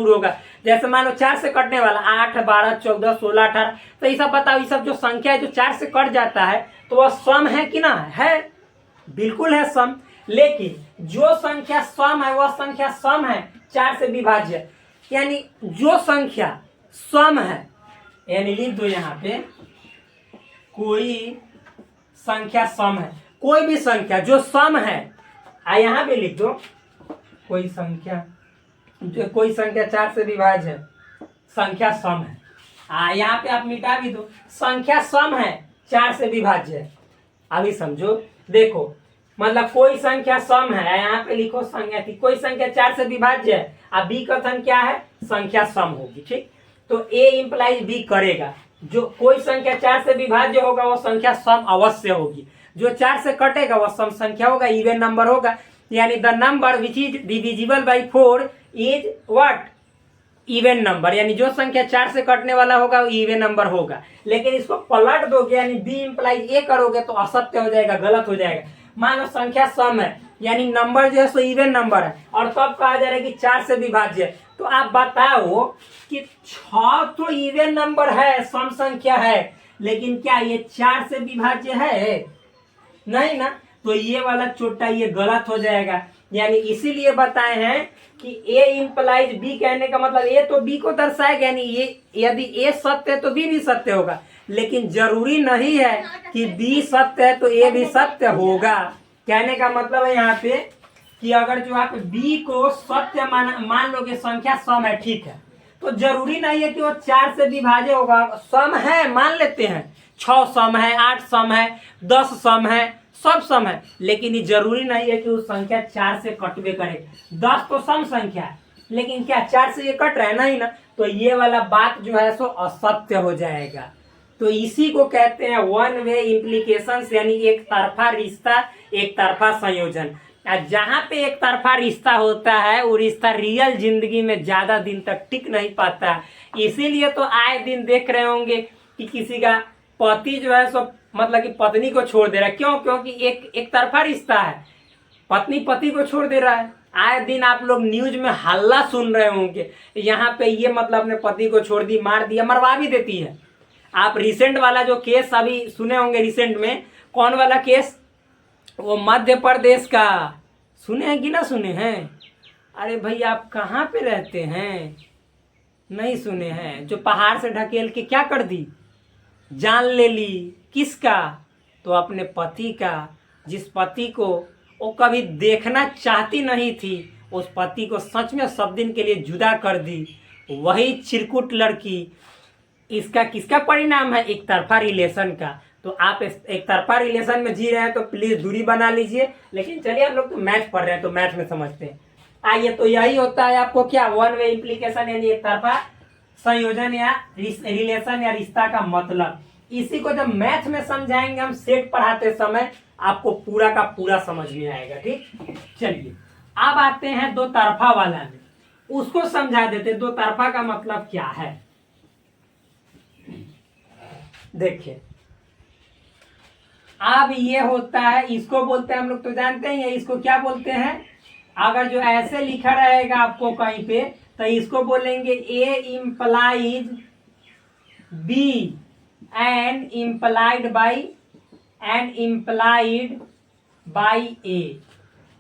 होगा। जैसे मान लो 4 से कटने वाला 8, 12, 14, 16, 18, तो ये सब बताओ, ये सब जो संख्या है जो 4 से कट जाता है तो वह सम है कि ना है? बिल्कुल है सम। लेकिन जो संख्या सम है वह संख्या सम है 4 से विभाज्य, यानी जो संख्या सम है, यानी लिख दो यहाँ पे, कोई संख्या सम है, कोई भी संख्या जो सम है, यहाँ पे लिख दो, कोई संख्या 4 से विभाज्य है, संख्या सम है। यहाँ पे आप मिटा भी दो, संख्या सम है 4 से विभाज्य है। अभी समझो, देखो, मतलब कोई संख्या सम है, यहाँ पे लिखो संख्या की कोई संख्या 4 से विभाज्य है। अब बी कथन क्या है? संख्या सम होगी। ठीक, तो ए इंप्लाइज बी करेगा, जो कोई संख्या 4 से विभाज्य होगा वह संख्या सम अवश्य होगी, जो 4 से कटेगा वह सम संख्या होगा, इवन नंबर होगा, यानी the number which is divisible by 4 is what? Even number, यानी जो संख्या 4 से कटने वाला होगा वो इवन नंबर होगा। लेकिन इसको पलट दोगे, यानी बी इंप्लाइज ए करोगे तो असत्य हो जाएगा, गलत हो जाएगा। मान लो संख्या सम है, यानी नंबर जो है सो इवन नंबर है, और तब कहा जा रहा है कि 4 से विभाज्य है। तो आप बताओ कि 6 तो इवन नंबर है, सम संख्या है, लेकिन क्या ये 4 से विभाज्य है? नहीं ना। तो ये वाला चोटा ये गलत हो जाएगा। यानी इसीलिए बताए हैं कि ए इंप्लाइज बी, कहने का मतलब ए तो बी को दर्शाएगा, यानी ये यदि ए सत्य है तो बी भी सत्य होगा, लेकिन जरूरी नहीं है कि बी सत्य है तो ए भी सत्य होगा। कहने का मतलब है यहाँ पे कि अगर जो आप बी को सत्य मान लोगे, संख्या सम है, ठीक है, तो जरूरी नहीं है कि वो 4 से विभाज्य होगा। सम है, मान लेते हैं 6 सम है, 8 सम है, 10 सम है, सब सम है, लेकिन ये जरूरी नहीं है कि उस संख्या 4 से कटवे करे। 10 तो सम संख्या है, लेकिन क्या 4 से ये कट रहा है? नहीं ना। तो ये वाला बात जो है सो असत्य हो जाएगा। तो इसी को कहते हैं वन वे इम्प्लीकेशंस, यानी एक तरफा रिश्ता, एक तरफा संयोजन। जहाँ पे एक तरफा रिश्ता होता है वो रिश्ता रियल जिंदगी में ज्यादा दिन तक टिक नहीं पाता। इसीलिए तो आए दिन देख रहे होंगे कि किसी का पति जो है सो मतलब कि पत्नी को छोड़ दे रहा है। क्यों? क्योंकि एक तरफा रिश्ता है, पत्नी पति को छोड़ दे रहा है। आए दिन आप लोग न्यूज में हल्ला सुन रहे होंगे, यहाँ पे ये मतलब अपने पति को छोड़ दी, मार दिया, मरवा भी देती है। आप रिसेंट वाला जो केस अभी सुने होंगे, रिसेंट में कौन वाला केस, वो मध्य प्रदेश का, सुने हैं कि ना सुने हैं? अरे भाई आप कहाँ पे रहते हैं, नहीं सुने हैं? जो पहाड़ से ढकेल के क्या कर दी, जान ले ली। किसका? तो अपने पति का, जिस पति को वो कभी देखना चाहती नहीं थी, उस पति को सच में सब दिन के लिए जुदा कर दी। वही चिरकुट लड़की। इसका किसका परिणाम है? एक तरफा रिलेशन का। तो आप एक तरफा रिलेशन में जी रहे हैं तो प्लीज दूरी बना लीजिए। लेकिन चलिए हम लोग तो मैथ पढ़ रहे हैं तो मैथ में समझते हैं। आइए, तो यही होता है आपको क्या, वन वे इम्प्लीकेशन यानी एक तरफा संयोजन या रिलेशन या रिश्ता का मतलब। इसी को जब मैथ में समझाएंगे हम सेट पढ़ाते समय, आपको पूरा का पूरा समझ में आएगा। ठीक, चलिए अब आते हैं दो तरफा वाला में, उसको समझा देते। दो तरफा का मतलब क्या है देखिए। अब ये होता है, इसको बोलते हैं हम लोग तो जानते हैं, इसको क्या बोलते हैं? अगर जो ऐसे लिखा रहेगा आपको कहीं पे तो इसको बोलेंगे A implies B and implied by A.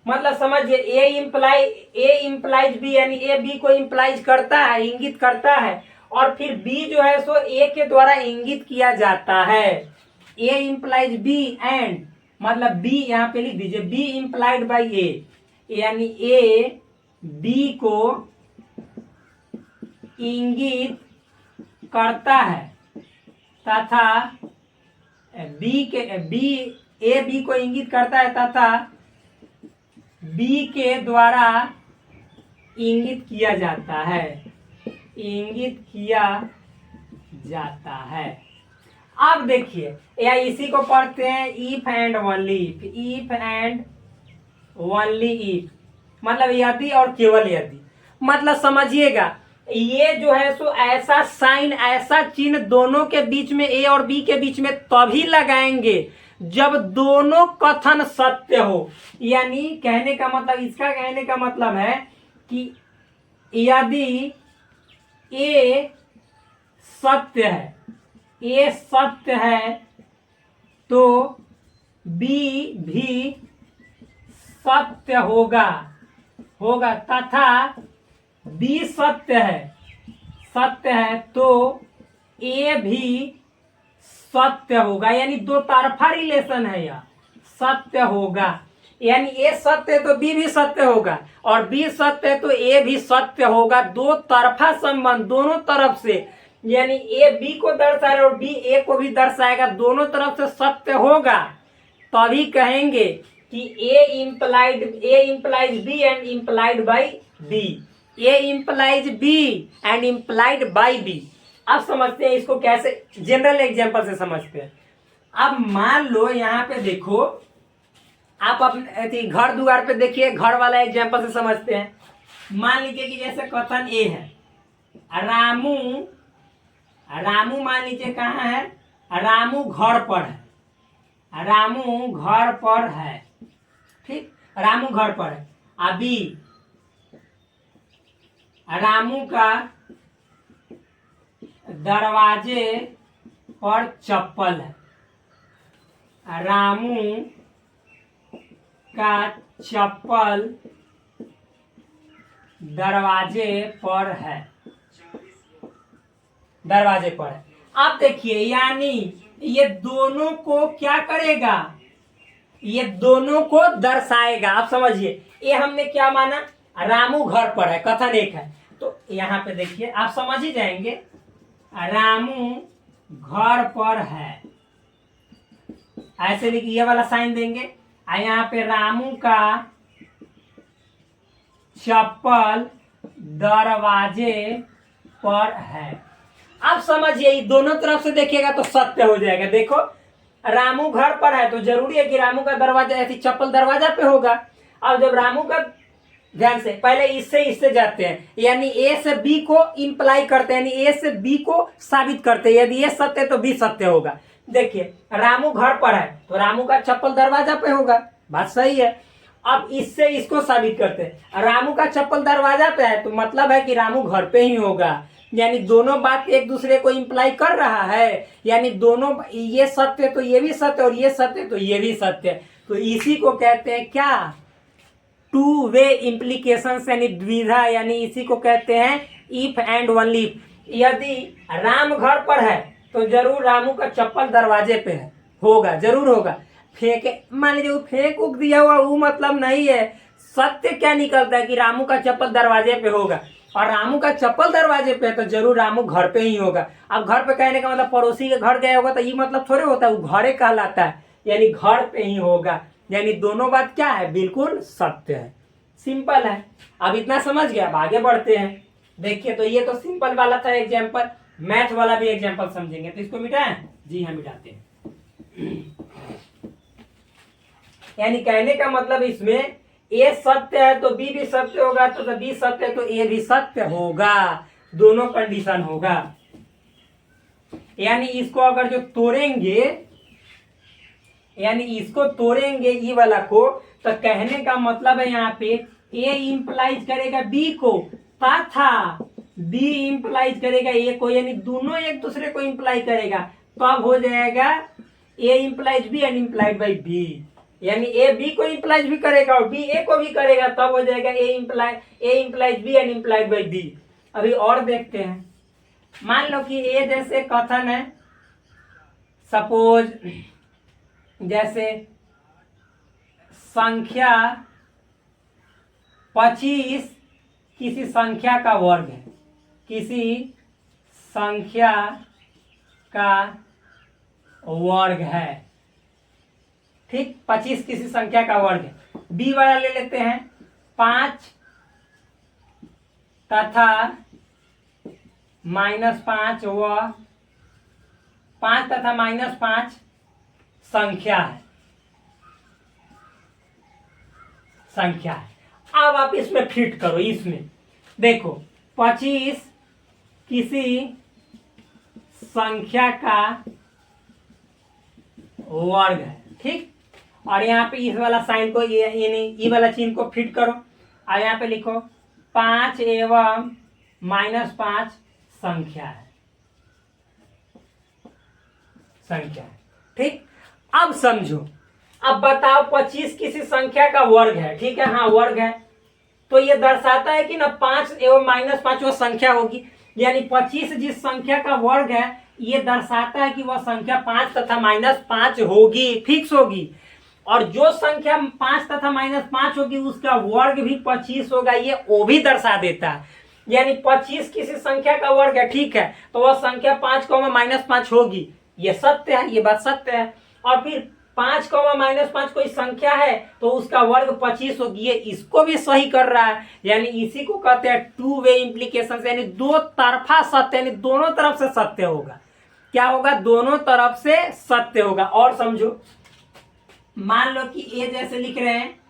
मतलब समझिए ए इम्प्लाइज बी यानी ए बी को इम्प्लाइज करता है, इंगित करता है, और फिर बी जो है सो ए के द्वारा इंगित किया जाता है। ए इम्प्लाइज बी एंड मतलब बी यहाँ पे लिख दीजिए, बी इम्प्लाइड बाई ए यानी ए बी को इंगित करता है तथा ए बी को इंगित करता है तथा बी के द्वारा इंगित किया जाता है, इंगित किया जाता है। अब देखिए या इसी को पढ़ते हैं if and only if, if and only if मतलब यदि और केवल यदि। मतलब समझिएगा ये जो है सो ऐसा साइन, ऐसा चिन्ह दोनों के बीच में, ए और बी के बीच में तभी लगाएंगे जब दोनों कथन सत्य हो। यानी कहने का मतलब, इसका कहने का मतलब है कि यदि ए सत्य है, ए सत्य है तो बी भी सत्य होगा तथा बी सत्य है तो ए भी सत्य होगा। यानी दो तरफा रिलेशन है, यह सत्य होगा। यानी ए सत्य है तो बी भी सत्य होगा, और बी सत्य है तो ए भी सत्य होगा। दो तरफा संबंध, दोनों तरफ से, यानी ए बी को दर्शाएगा और बी ए को भी दर्शाएगा, दोनों तरफ से सत्य होगा, तभी कहेंगे कि A implies B and implied by B, A implies B and implied by B. अब समझते हैं इसको कैसे, जनरल एग्जांपल से समझते हैं। अब मान लो यहाँ पे देखो, आप अपने घर द्वार पे देखिए, घर वाला एग्जांपल से समझते हैं। मान लीजिए कि जैसे कथन ए है, रामू मान लीजिए कहाँ है, रामू घर पर है, रामू घर पर है, ठीक, रामू घर पर है। अभी रामू का दरवाजे पर चप्पल है, रामू का चप्पल दरवाजे पर है, दरवाजे पर है। अब देखिए यानी ये दोनों को क्या करेगा, ये दोनों को दर्शाएगा। आप समझिए ये हमने क्या माना, रामू घर पर है, कथन एक है, तो यहाँ पे देखिए आप समझ ही जाएंगे, रामू घर पर है, ऐसे लिखिए, ये वाला साइन देंगे। यहाँ पे रामू का चप्पल दरवाजे पर है। अब समझिए दोनों तरफ से देखिएगा तो सत्य हो जाएगा। देखो रामू घर पर है तो जरूरी है कि रामू का दरवाजा, ऐसी चप्पल दरवाजा पे होगा। अब जब रामू का, ध्यान से, पहले इससे जाते हैं, यानी ए से बी को इंप्लाई करते हैं, यानी ए से बी को साबित करते हैं। यदि ये सत्य है तो बी सत्य होगा। देखिए रामू घर पर है तो रामू का चप्पल दरवाजा पे होगा, बात सही है। अब इससे इसको साबित करते हैं, रामू का चप्पल दरवाजा पे है तो मतलब है कि रामू घर पे ही होगा। यानी दोनों बात एक दूसरे को इंप्लाई कर रहा है, यानी दोनों, ये सत्य तो ये भी सत्य और ये सत्य तो ये भी सत्य। तो इसी को कहते हैं क्या, टू वे इम्प्लीकेशन, यानी द्विधा, यानी इसी को कहते हैं इफ एंड ओनली इफ। यदि राम घर पर है तो जरूर रामू का चप्पल दरवाजे पे है, होगा, जरूर होगा। फेंके, मान लीजिए वो फेंक उक दिया हुआ, वो मतलब नहीं है। सत्य क्या निकलता है कि रामू का चप्पल दरवाजे पे होगा। और रामू का चप्पल दरवाजे पे है तो जरूर रामू घर पे ही होगा। अब घर पे कहने का मतलब पड़ोसी के घर गया होगा तो ये मतलब थोड़े होता है, वो घरे कहलाता है, यानी घर पे ही होगा। यानी दोनों बात क्या है, बिल्कुल सत्य है। सिंपल है। अब इतना समझ गया, अब आगे बढ़ते हैं। देखिए तो ये तो सिंपल वाला था एग्जाम्पल, मैथ वाला भी एग्जाम्पल समझेंगे। तो इसको मिटाएं, जी हाँ मिटाते हैं। यानी कहने का मतलब इसमें ए सत्य है तो बी भी सत्य होगा, तो बी सत्य है तो ए भी सत्य होगा, दोनों कंडीशन होगा। यानी इसको अगर जो तोड़ेंगे, यानी इसको तोड़ेंगे ई वाला को, तो कहने का मतलब है यहाँ पे ए इंप्लाइज करेगा बी को तथा बी इंप्लाइज करेगा ए को, यानी दोनों एक दूसरे को इंप्लाई करेगा। तो अब हो जाएगा A implies B and implied by B, यानी ए बी को इंप्लाइज भी करेगा और बी ए को भी करेगा, तब हो जाएगा A implies B and implied by B. अभी और देखते हैं। मान लो कि ए जैसे कथन है, सपोज जैसे संख्या 25 किसी संख्या का वर्ग है, किसी संख्या का वर्ग है, ठीक, 25 किसी संख्या का वर्ग है। बी वाला ले लेते हैं 5 तथा -5 व 5 तथा -5 संख्या है, संख्या है। अब आप इसमें फिट करो, इसमें देखो 25 किसी संख्या का वर्ग है, ठीक, और यहाँ पे इस वाला साइन को ये वाला चिन्ह को फिट करो और यहाँ पे लिखो 5 एवं -5 संख्या है, संख्या है, ठीक। अब समझो, अब बताओ 25 किसी संख्या का वर्ग है, ठीक है, हाँ वर्ग है, तो ये दर्शाता है कि ना 5 एवं -5 वो संख्या होगी, यानी 25 जिस संख्या का वर्ग है ये दर्शाता है कि वह संख्या 5 तथा -5 होगी, फिक्स होगी। और जो संख्या 5 तथा -5 होगी उसका वर्ग भी 25 होगा, ये वो भी दर्शा देता है। यानी 25 किसी संख्या का वर्ग है, ठीक है, तो वह संख्या 5 -5 होगी, ये सत्य है, ये बात सत्य है। और फिर 5 -5 कोई संख्या है तो उसका वर्ग 25 होगी, ये इसको भी सही कर रहा है। यानी इसी को कहते हैं टू वे इम्प्लीकेशन, यानी दो तरफा सत्य, यानी दोनों तरफ से सत्य होगा। क्या होगा, दोनों तरफ से सत्य होगा। और समझो, मान लो कि ए जैसे लिख रहे हैं,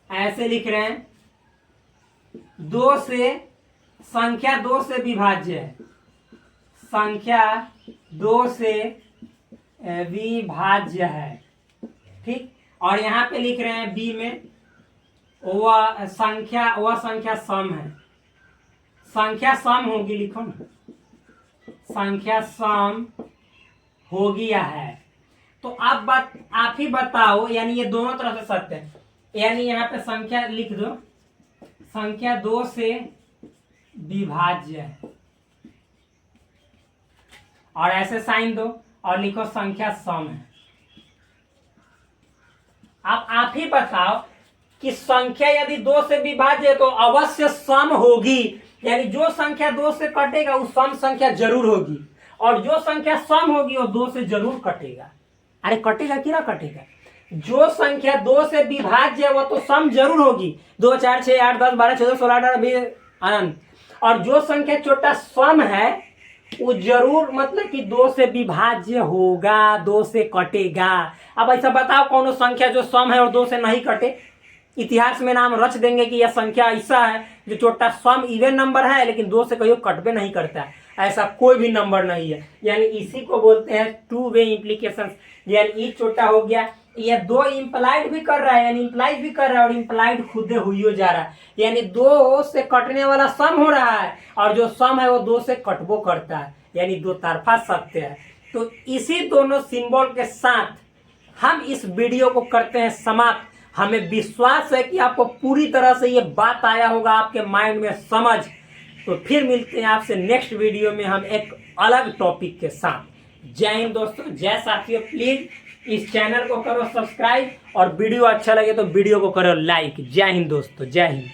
ऐसे लिख रहे हैं, 2 से संख्या 2 से विभाज्य है, संख्या 2 से विभाज्य है, ठीक। और यहाँ पे लिख रहे हैं बी में वह संख्या सम है, संख्या सम होगी, लिखो ना, संख्या सम होगी या है। तो आप ही बताओ, यानी ये दोनों तरफ से सत्य है, यानी यहाँ पे संख्या लिख दो, संख्या 2 से विभाज्य है और ऐसे साइन दो और लिखो संख्या सम है। अब आप ही बताओ कि संख्या यदि 2 से विभाज्य है तो अवश्य सम होगी, यानी जो संख्या 2 से कटेगा वो सम संख्या जरूर होगी, और जो संख्या सम होगी वो 2 से जरूर कटेगा। अरे कटेगा कि ना कटेगा, जो संख्या 2 से विभाज्य है वो तो सम जरूर होगी, 2 4 6 8 10 12 14 16 18 20 अनंत। और जो संख्या छोटा सम है वो जरूर मतलब कि 2 से विभाज्य होगा, 2 से कटेगा। अब ऐसा बताओ कौन संख्या जो सम है और 2 से नहीं कटे, इतिहास में नाम रच देंगे कि यह संख्या ऐसा है जो छोटा सम इवन नंबर है लेकिन 2 से कहीं कटबे नहीं करता है, ऐसा कोई भी नंबर नहीं है। यानी इसी को बोलते हैं टू वे इम्प्लीकेशन। यानी ई छोटा हो गया, ये 2 इंप्लाइड भी कर रहा है, यानी इंप्लाइड भी कर रहा है और इंप्लाइड खुद हुई हो जा रहा है, यानी 2 से कटने वाला सम हो रहा है और जो सम है वो 2 से कटबो करता है, यानी 2 तरफा सत्य है। तो इसी दोनों सिंबल के साथ हम इस वीडियो को करते हैं समाप्त। हमें विश्वास है कि आपको पूरी तरह से ये बात आया होगा आपके माइंड में समझ। तो फिर मिलते हैं आपसे नेक्स्ट वीडियो में हम एक अलग टॉपिक के साथ। जय हिंद दोस्तों, जय साथियों। प्लीज इस चैनल को करो सब्सक्राइब और वीडियो अच्छा लगे तो वीडियो को करो लाइक। जय हिंद दोस्तों, जय हिंद।